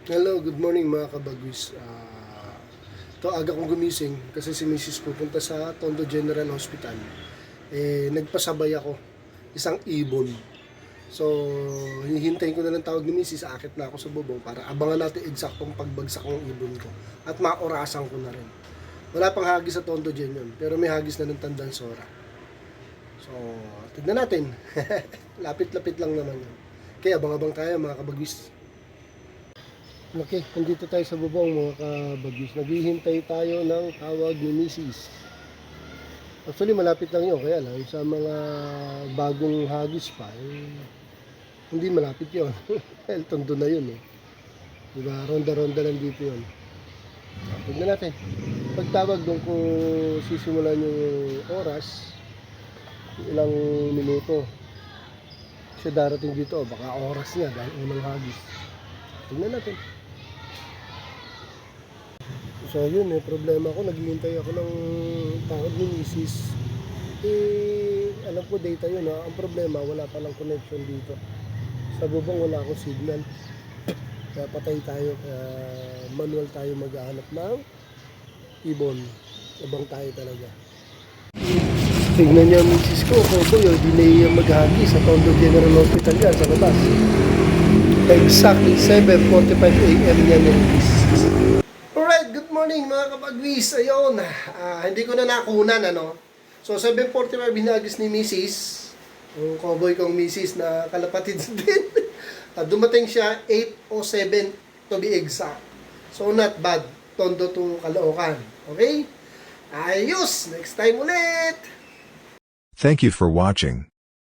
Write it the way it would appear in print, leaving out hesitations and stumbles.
Hello, good morning mga kabagwis. To aga kong gumising kasi si Mrs. pupunta sa Tondo General Hospital. Nagpasabay ako, isang ibon. So, hihintayin ko na lang tawag ni Mrs. Aakit na ako sa bubong para abangan natin eksaktong pagbagsak ng ibon ko. At maorasan ko na rin. Wala pang hagis sa Tondo Gen yun, pero may hagis na ng Tandang Sora. So, tignan natin. Lapit-lapit lang naman yun. Kaya abang-abang tayo mga kabagwis. Okay, nandito tayo sa bubong mga kabagis. Naghihintay tayo ng tawag ni Mrs. Actually, malapit lang yun. Kaya lang, sa mga bagong hagis pa, hindi malapit yun. El Tondo na yun eh. Diba, ronda-ronda lang dito yun. Tignan natin. Pagtawag doon ko sisimulan yung oras, ilang minuto. Siya darating dito, baka oras niya dahil unang hagis. Tignan natin. So yun problema ko, naghihintay ako ng tawag ni Mrs. Alam ko data yun ha. Ang problema, wala palang connection dito. Sa bubong wala akong signal. Kaya patay tayo, manual tayo maghahanap ng ibon. Abang tayo talaga. Tignan niya Mrs. ko, Koboy, di na iya maghagi sa Tondo General Hospital yan sa labas. Exactly 7:45 AM yan yung Mrs. Alright, good morning mga kapagwis. Ayun, hindi ko na nakunan ano. So 7:45 hinagis ni Mrs. Yung cowboy kong Mrs. na kalapatid din. Dumating siya 8:07 to be exact. So not bad. Tondo to Caloocan. Okay? Ayos! Next time ulit! Thank you for watching.